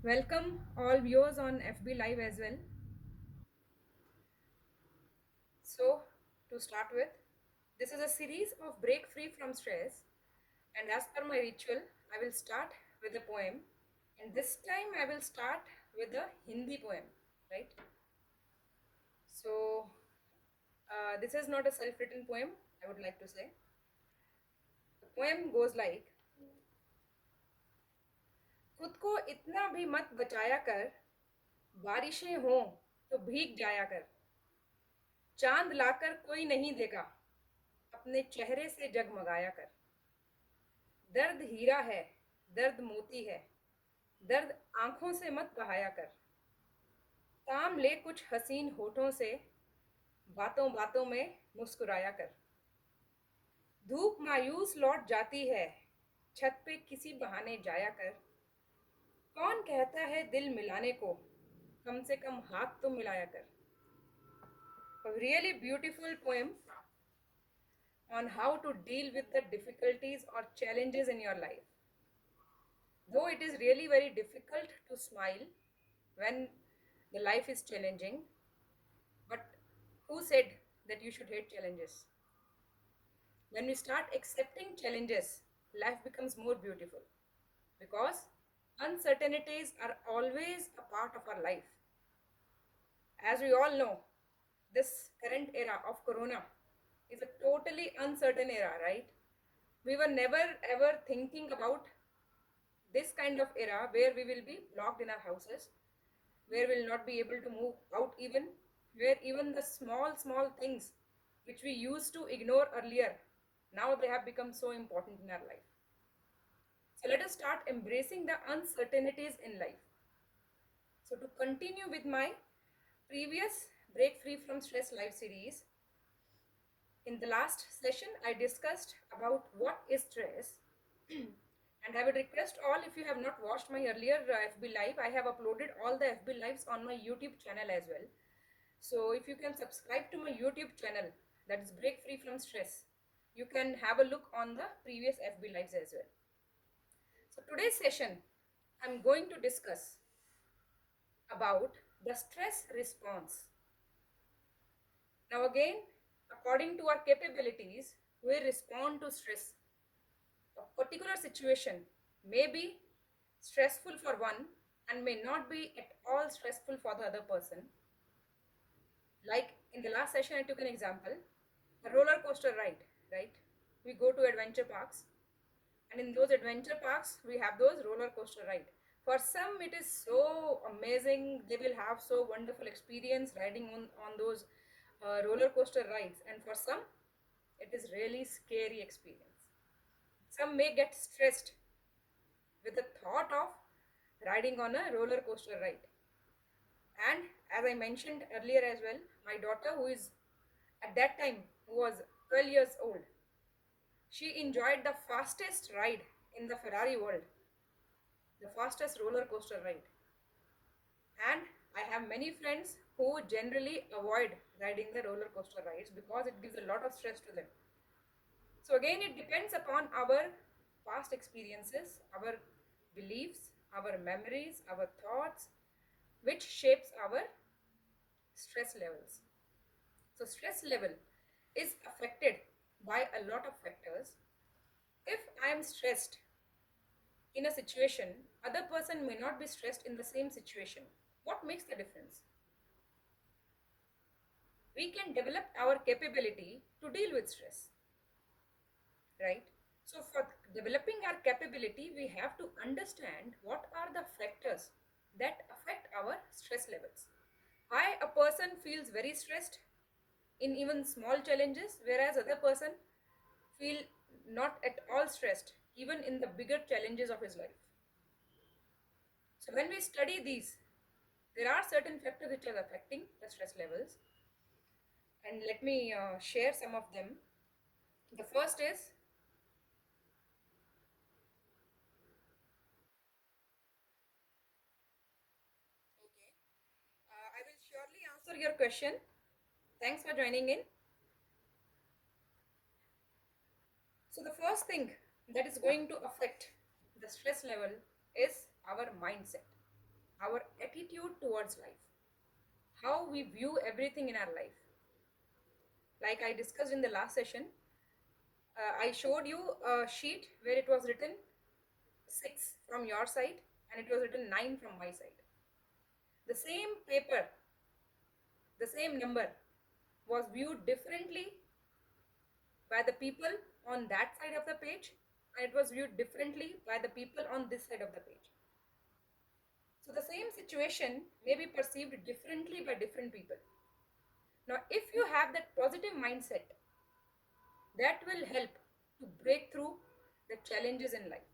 Welcome all viewers on FB Live as well. So, to start with, this is a series of break free from stress, and as per my ritual, I will start with a poem, and this time I will start with a Hindi poem, right? So, this is not a self written poem, I would like to say. The poem goes like, खुद को इतना भी मत बचाया कर, बारिशें हों तो भीग जाया कर, चांद लाकर कोई नहीं देखा, अपने चेहरे से जगमगाया कर। दर्द हीरा है, दर्द मोती है, दर्द आंखों से मत बहाया कर। काम ले कुछ हसीन होठों से, बातों बातों में मुस्कुराया कर। धूप मायूस लौट जाती है, छत पे किसी बहाने जाया कर। कौन कहता है दिल मिलाने को, कम से कम हाथ तो मिलाया कर। A really beautiful poem on how to deal with the difficulties or challenges in your life. Though it is really very difficult to smile when the life is challenging, but who said that you should hate challenges? When we start accepting challenges, life becomes more beautiful because uncertainties are always a part of our life. As we all know, this current era of corona is a totally uncertain era, right? We were never ever thinking about this kind of era where we will be locked in our houses, where we'll not be able to move out even, where even the small things which we used to ignore earlier, now they have become so important in our life. So let us start embracing the uncertainties in life. So to continue with my previous Break Free from Stress live series, in the last session I discussed about what is stress. And I would request all, if you have not watched my earlier FB live, I have uploaded all the FB lives on my YouTube channel as well. So if you can subscribe to my YouTube channel, that is Break Free from Stress, you can have a look on the previous FB lives as well. So today's session, I'm going to discuss about the stress response. Now again, according to our capabilities, we respond to stress. A particular situation may be stressful for one and may not be at all stressful for the other person. Like in the last session, I took an example, a roller coaster ride, right? We go to adventure parks, and in those adventure parks, we have those roller coaster ride. For some, it is so amazing. They will have so wonderful experience riding on those roller coaster rides, and for some, it is really scary experience. Some may get stressed with the thought of riding on a roller coaster ride. And as I mentioned earlier as well, my daughter, who is at that time who was 12 years old, she enjoyed the fastest ride in the Ferrari world, the fastest roller coaster ride. And I have many friends who generally avoid riding the roller coaster rides because it gives a lot of stress to them. So again, it depends upon our past experiences, our beliefs, our memories, our thoughts, which shapes our stress levels. So stress level is affected by a lot of factors. If I am stressed in a situation, other person may not be stressed in the same situation. What makes the difference? We can develop our capability to deal with stress, right? So for developing our capability, we have to understand what are the factors that affect our stress levels. Why a person feels very stressed in even small challenges, whereas other person feel not at all stressed even in the bigger challenges of his life. So when we study these, there are certain factors which are affecting the stress levels, and let me share some of them. The first is, okay, I will surely answer your question. Thanks for joining in. So the first thing that is going to affect the stress level is our mindset. our attitude towards life, how we view everything in our life. Like I discussed in the last session, I showed you a sheet where it was written 6 from your side and it was written 9 from my side. The same paper, the same number was viewed differently by the people on that side of the page, and it was viewed differently by the people on this side of the page. So the same situation may be perceived differently by different people. Now, if you have that positive mindset, that will help to break through the challenges in life.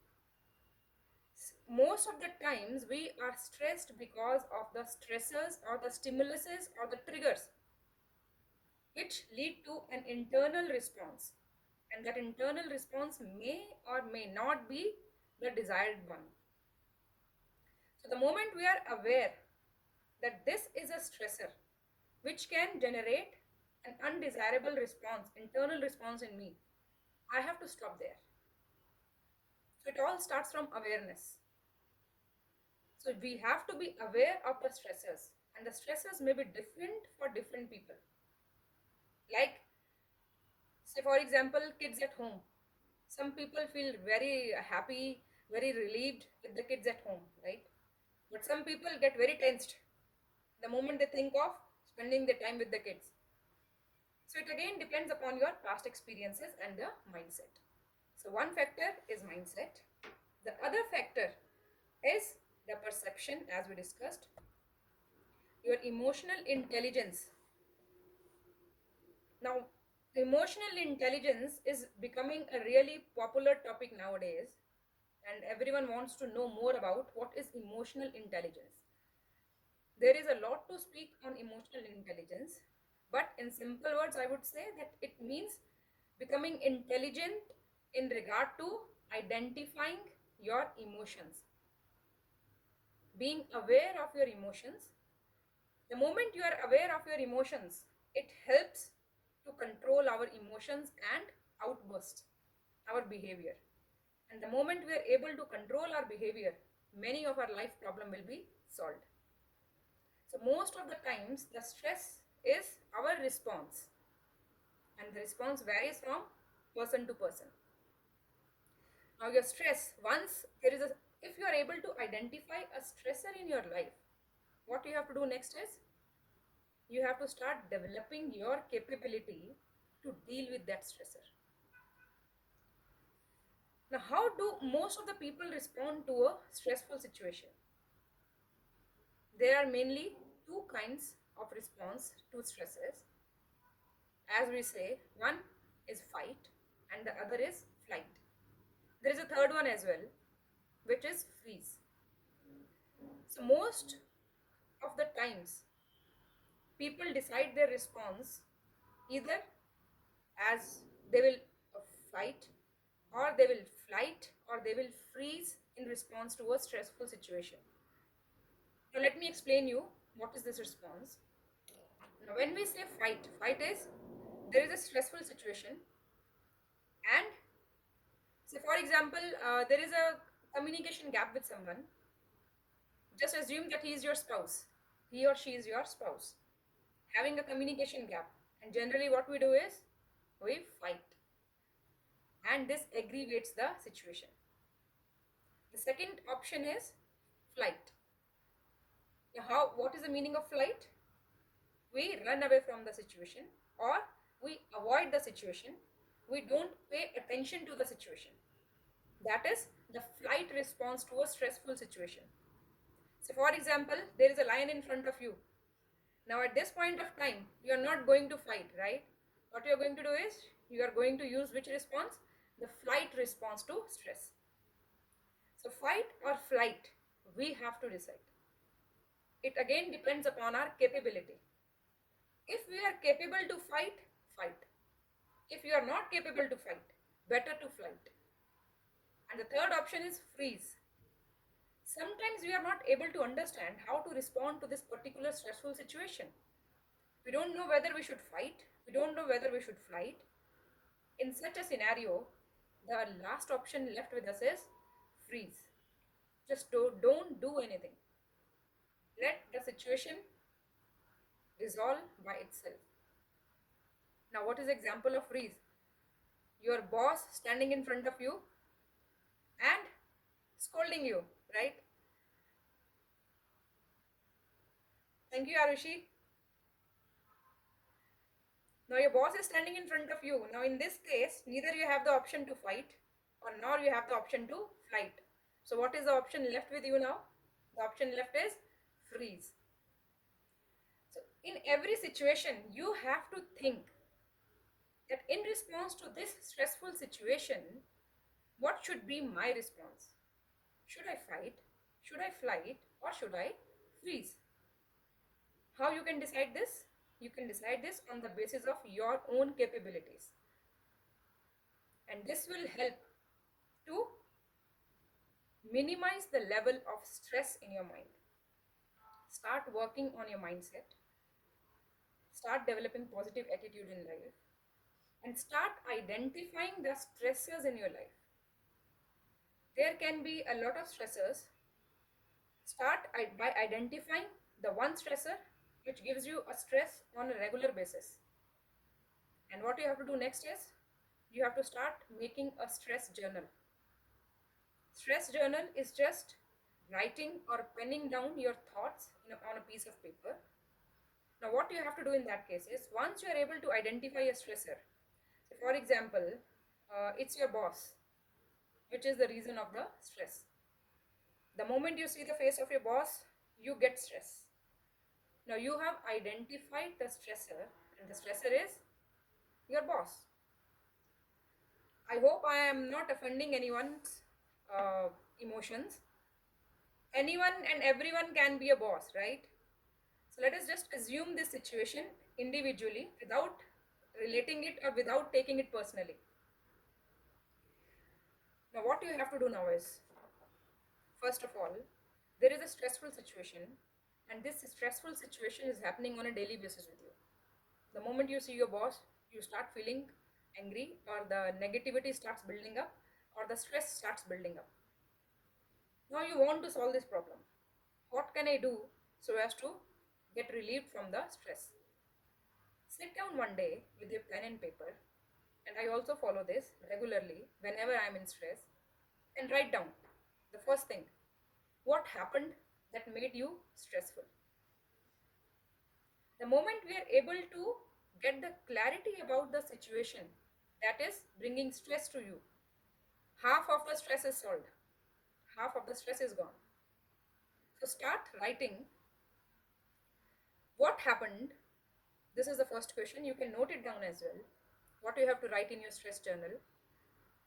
Most of the times we are stressed because of the stressors or the stimuluses or the triggers which lead to an internal response, and that internal response may or may not be the desired one. So the moment we are aware that this is a stressor which can generate an undesirable response, internal response in me, I have to stop there. So it all starts from awareness. So we have to be aware of the stressors, and the stressors may be different for different people. Like, say, for example, kids at home. Some people feel very happy, very relieved with the kids at home, right? But some people get very tensed the moment they think of spending the time with the kids. So it again depends upon your past experiences and the mindset. So one factor is mindset. The other factor is the perception, as we discussed, your emotional intelligence. Now, emotional intelligence is becoming a really popular topic nowadays, and everyone wants to know more about what is emotional intelligence. There is a lot to speak on emotional intelligence, but in simple words, I would say that it means becoming intelligent in regard to identifying your emotions, being aware of your emotions. The moment you are aware of your emotions, it helps to control our emotions and outbursts, our behavior. And the moment we are able to control our behavior, many of our life problem will be solved. So most of the times the stress is our response, and the response varies from person to person. Now your stress, once there is a, if you are able to identify a stressor in your life, what you have to do next is you have to start developing your capability to deal with that stressor. Now, how do most of the people respond to a stressful situation? There are mainly two kinds of response to stresses. As we say, one is fight and the other is flight. There is a third one as well, which is freeze. So, most of the times, people decide their response either as they will fight, or they will flight, or they will freeze in response to a stressful situation. Now let me explain you what is this response. Now when we say fight, fight is there is a stressful situation, and say for example there is a communication gap with someone. Just assume that he is your spouse, he or she is your spouse, having a communication gap, and generally what we do is we fight, and this aggravates the situation. The second option is flight. Now, what is the meaning of flight? We run away from the situation, or we avoid the situation. We don't pay attention to the situation. That is the flight response to a stressful situation. So, for example, there is a lion in front of you. Now, at this point of time, you are not going to fight, right? What you are going to do is you are going to use which response? The flight response to stress. So, fight or flight, we have to decide. It again depends upon our capability. If we are capable to fight, fight. If you are not capable to fight, better to flight. And the third option is freeze. Sometimes we are not able to understand how to respond to this particular stressful situation. We don't know whether we should fight, we don't know whether we should flight. In such a scenario, the last option left with us is freeze. Just don't do anything. situation resolve by itself. Now, what is example of freeze? Your boss standing in front of you and scolding you, right? Thank you, Arushi. Now your boss is standing in front of you. Now in this case, neither you have the option to fight or nor you have the option to flight. So what is the option left with you now? The option left is freeze. So in every situation, you have to think that in response to this stressful situation, what should be my response? Should I fight? Should I flight? Or should I freeze? How you can decide this? You can decide this on the basis of your own capabilities. And this will help to minimize the level of stress in your mind. Start working on your mindset. Start developing positive attitude in life. And start identifying the stressors in your life. There can be a lot of stressors. Start by identifying the one stressor which gives you a stress on a regular basis. And what you have to do next is you have to start making a stress journal. Stress journal is just writing or penning down your thoughts on a piece of paper. Now, what you have to do in that case is once you are able to identify a stressor, so for example, it's your boss, which is the reason of the stress. The moment you see the face of your boss, you get stress. Now, you have identified the stressor, and the stressor is your boss. I hope I am not offending anyone's emotions. Anyone and everyone can be a boss, right? So let us just assume this situation individually without relating it or without taking it personally. Now, what you have to do now is, first of all, there is a stressful situation, and this stressful situation is happening on a daily basis with you. The moment you see your boss, you start feeling angry, or the negativity starts building up, or the stress starts building up. Now you want to solve this problem. What can I do so as to get relieved from the stress? Sit down one day with your pen and paper, and I also follow this regularly whenever I'm in stress, and write down the first thing. What happened that made you stressful? The moment we are able to get the clarity about the situation that is bringing stress to you, half of the stress is solved, half of the stress is gone. So start writing what happened. This is the first question. You can note it down as well. What you have to write in your stress journal.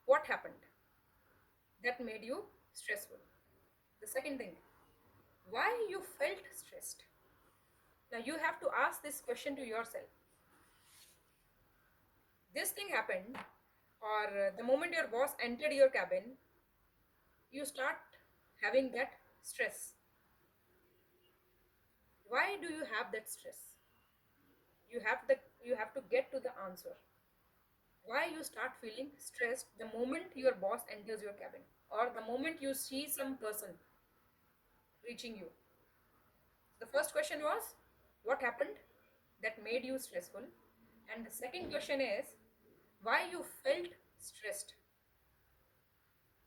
What happened that made you stressful? The second thing, why you felt stressed? Now you have to ask this question to yourself. This thing happened, or the moment your boss entered your cabin, you start having that stress. Why do you have that stress? You have to get to the answer. Why you start feeling stressed the moment your boss enters your cabin, or the moment you see some person reaching you? The first question was, what happened that made you stressful? And the second question is, why you felt stressed?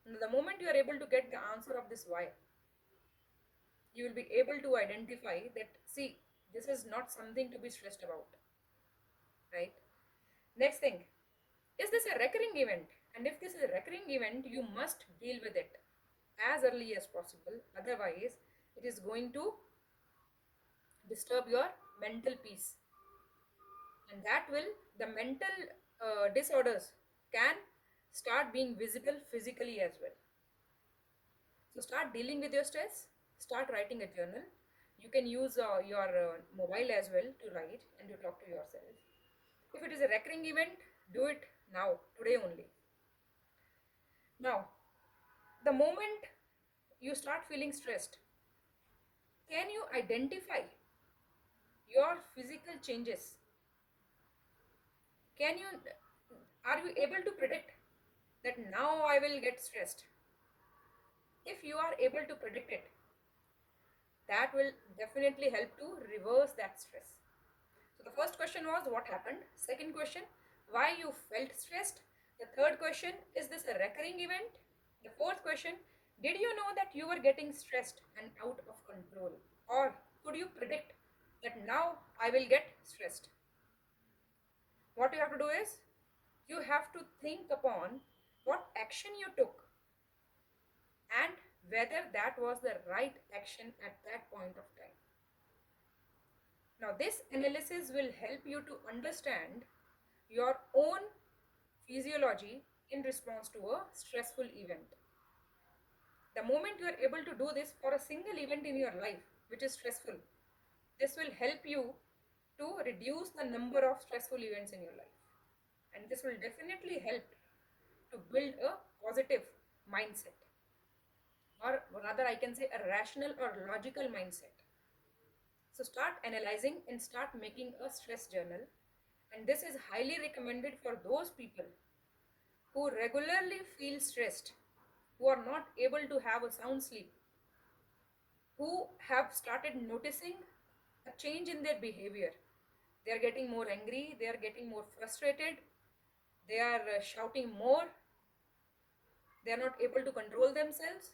And the moment you are able to get the answer of this why, you will be able to identify that, see, this is not something to be stressed about, right? Next thing, is this a recurring event? And if this is a recurring event, you must deal with it as early as possible. Otherwise, it is going to disturb your mental peace. And that will, the mental disorders can start being visible physically as well. So start dealing with your stress, start writing a journal. You can use your mobile as well to write and to talk to yourself. If it is a recurring event, do it now, today only. Now, the moment you start feeling stressed, can you identify your physical changes? Can you, are you able to predict that now I will get stressed? If you are able to predict it, that will definitely help to reverse that stress. So the first question was what happened. Second question, why you felt stressed. The third question, is this a recurring event? The fourth question, did you know that you were getting stressed and out of control? Or could you predict that now I will get stressed? What you have to do is, you have to think upon what action you took and whether that was the right action at that point of time. Now, this analysis will help you to understand your own physiology in response to a stressful event. The moment you are able to do this for a single event in your life, which is stressful, this will help you to reduce the number of stressful events in your life. And this will definitely help to build a positive mindset, or rather, I can say a rational or logical mindset. So, start analyzing and start making a stress journal. And this is highly recommended for those people who regularly feel stressed, who are not able to have a sound sleep, who have started noticing a change in their behavior. They are getting more angry, they are getting more frustrated, they are shouting more, they are not able to control themselves,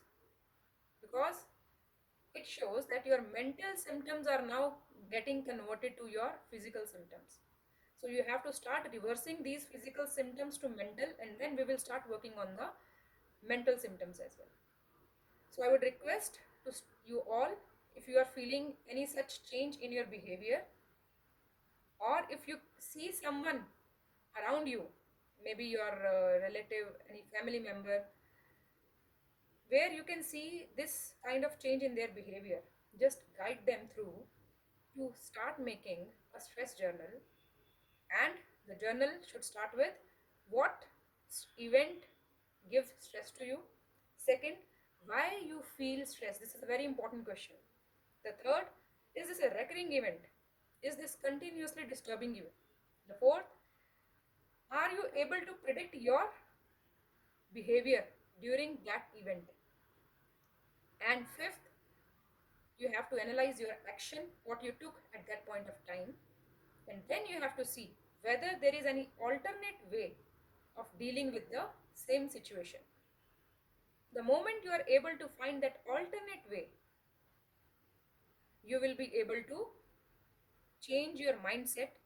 because it shows that your mental symptoms are now getting converted to your physical symptoms. So you have to start reversing these physical symptoms to mental, and then we will start working on the mental symptoms as well. So I would request to you all, if you are feeling any such change in your behavior, or if you see someone around you, maybe your relative, any family member, where you can see this kind of change in their behavior, just guide them through to start making a stress journal. And the journal should start with what event gives stress to you. Second, why you feel stress. This is a very important question. The third, is this a recurring event? Is this continuously disturbing you? The fourth, are you able to predict your behavior during that event? And fifth, you have to analyze your action, what you took at that point of time. And then you have to see whether there is any alternate way of dealing with the same situation. The moment you are able to find that alternate way, you will be able to change your mindset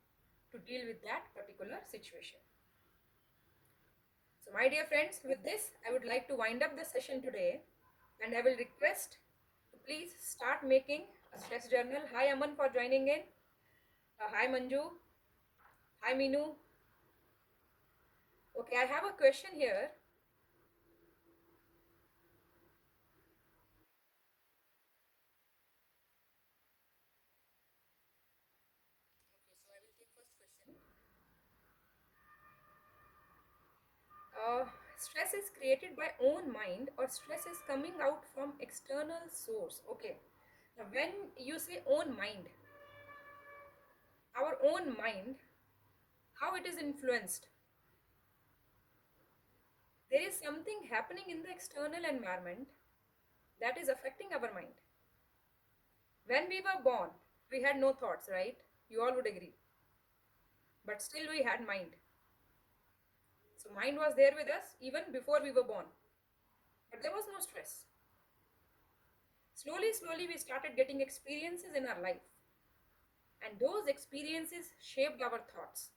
to deal with that particular situation. So, my dear friends, with this, I would like to wind up the session today, and I will request to please start making a stress journal. Hi, Aman, for joining in. Hi, Manju. Hi, Minu. Okay, I have a question here. Okay, so I will take first question. Stress is created by own mind, or stress is coming out from external source? Okay, now when you say own mind, our own mind, how it is influenced, there is something happening in the external environment that is affecting our mind. When we were born, we had no thoughts, right? You all would agree. But still we had mind. So mind was there with us even before we were born. But there was no stress. Slowly, slowly we started getting experiences in our life. And those experiences shaped our thoughts.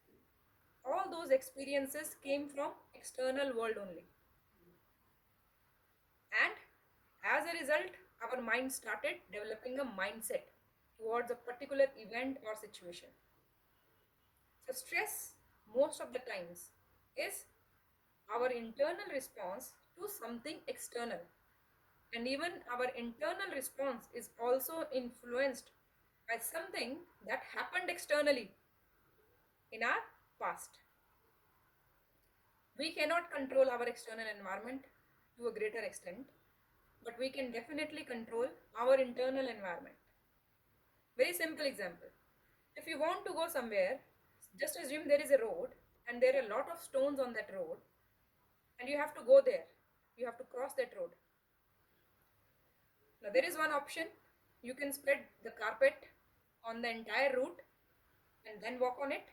All those experiences came from external world only. And as a result, our mind started developing a mindset towards a particular event or situation. So stress, most of the times, is our internal response to something external. And even our internal response is also influenced by something that happened externally in our past. We cannot control our external environment to a greater extent, but we can definitely control our internal environment. Very simple example. If you want to go somewhere, just assume there is a road and there are a lot of stones on that road, and you have to go there. You have to cross that road. Now, there is one option. You can spread the carpet on the entire route and then walk on it.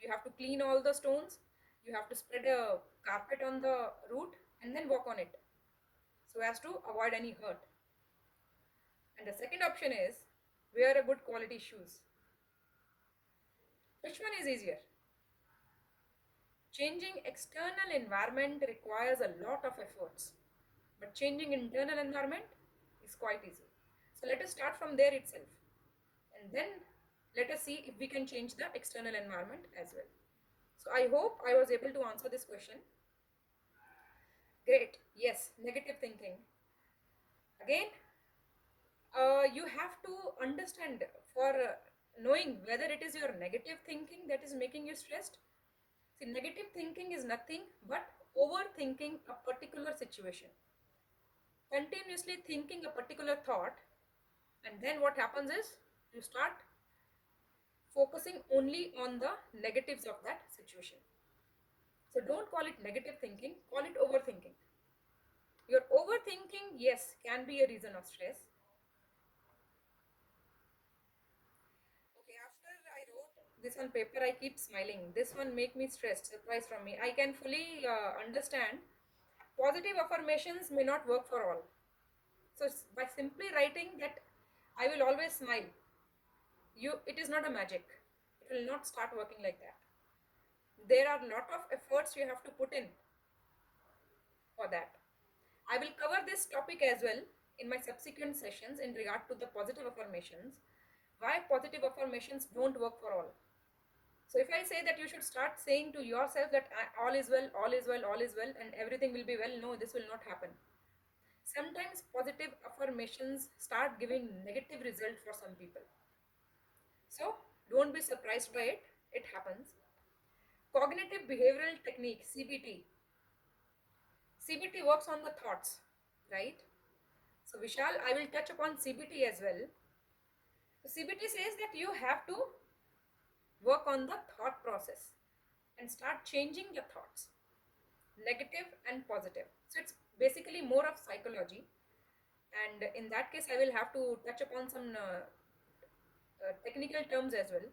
You have to clean all the stones. You have to spread a carpet on the route and then walk on it so as to avoid any hurt. And the second option is wear a good quality shoes. Which one is easier? Changing external environment requires a lot of efforts, but changing internal environment is quite easy. So let us start from there itself, and then let us see if we can change the external environment as well. So I hope I was able to answer this question. Great. Yes, negative thinking. Again, you have to understand for knowing whether it is your negative thinking that is making you stressed. See, negative thinking is nothing but overthinking a particular situation, continuously thinking a particular thought, and then what happens is you start focusing only on the negatives of that situation. So don't call it negative thinking, call it overthinking. Your overthinking, yes, can be a reason of stress. Okay, after I wrote this on paper, I keep smiling. This one make me stressed, surprise from me. I can fully understand positive affirmations may not work for all. So by simply writing that I will always smile, it is not a magic. It will not start working like that. There are a lot of efforts you have to put in for that. I will cover this topic as well in my subsequent sessions in regard to the positive affirmations, why positive affirmations don't work for all. So if I say that you should start saying to yourself that all is well, all is well, all is well, and everything will be well, no, this will not happen. Sometimes positive affirmations start giving negative result for some people. So don't be surprised by it. It happens. Cognitive behavioral technique, CBT. CBT works on the thoughts, right? So Vishal, I will touch upon CBT as well. So CBT says that you have to work on the thought process and start changing the thoughts, negative and positive. So it's basically more of psychology. And in that case, I will have to touch upon some technical terms as well.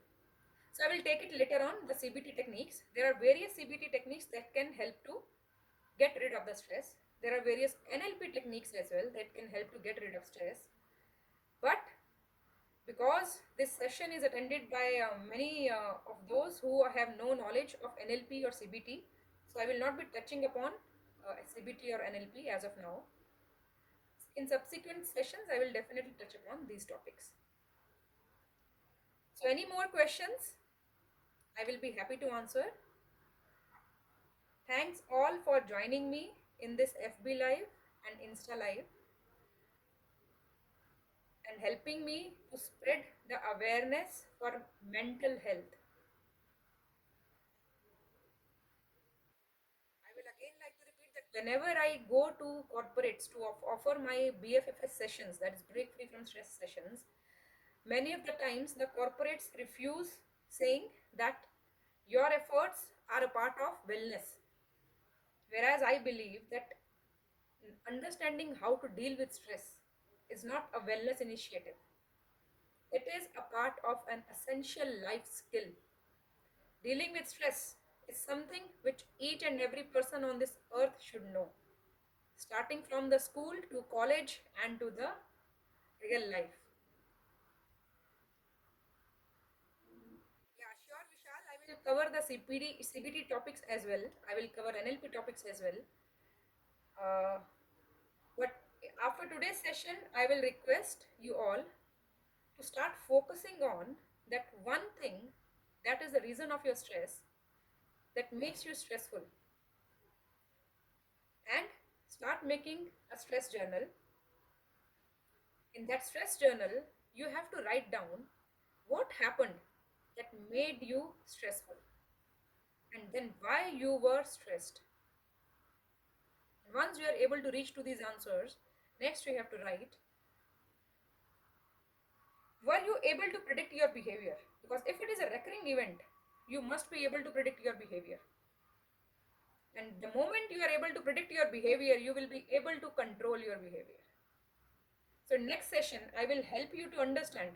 So I will take it later on, the CBT techniques. There are various CBT techniques that can help to get rid of the stress. There are various NLP techniques as well that can help to get rid of stress. But because this session is attended by many of those who have no knowledge of NLP or CBT, so I will not be touching upon CBT or NLP as of now. In subsequent sessions, I will definitely touch upon these topics. So any more questions? I will be happy to answer. Thanks all for joining me in this FB Live and Insta Live and helping me to spread the awareness for mental health. I will again like to repeat that whenever I go to corporates to offer my BFFS sessions, that is break free from stress sessions, many of the times the corporates refuse, saying that your efforts are a part of wellness. Whereas I believe that understanding how to deal with stress is not a wellness initiative. It is a part of an essential life skill. Dealing with stress is something which each and every person on this earth should know, starting from the school to college and to the real life. Yeah, sure, Vishal. I will cover the CBT topics as well. I will cover NLP topics as well. Uh, but after today's session, I will request you all to start focusing on that one thing that is the reason of your stress that makes you stressful, and start making a stress journal. In that stress journal, you have to write down what happened that made you stressful and then why you were stressed. And once you are able to reach to these answers, next you have to write, were you able to predict your behavior? Because if it is a recurring event, you must be able to predict your behavior. And the moment you are able to predict your behavior, you will be able to control your behavior. So next session, I will help you to understand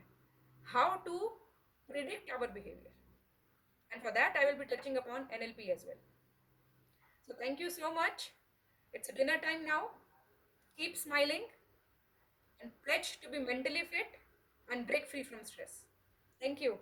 how to predict our behavior. And for that, I will be touching upon NLP as well. So thank you so much. It's dinner time now. Keep smiling and pledge to be mentally fit and break free from stress. Thank you.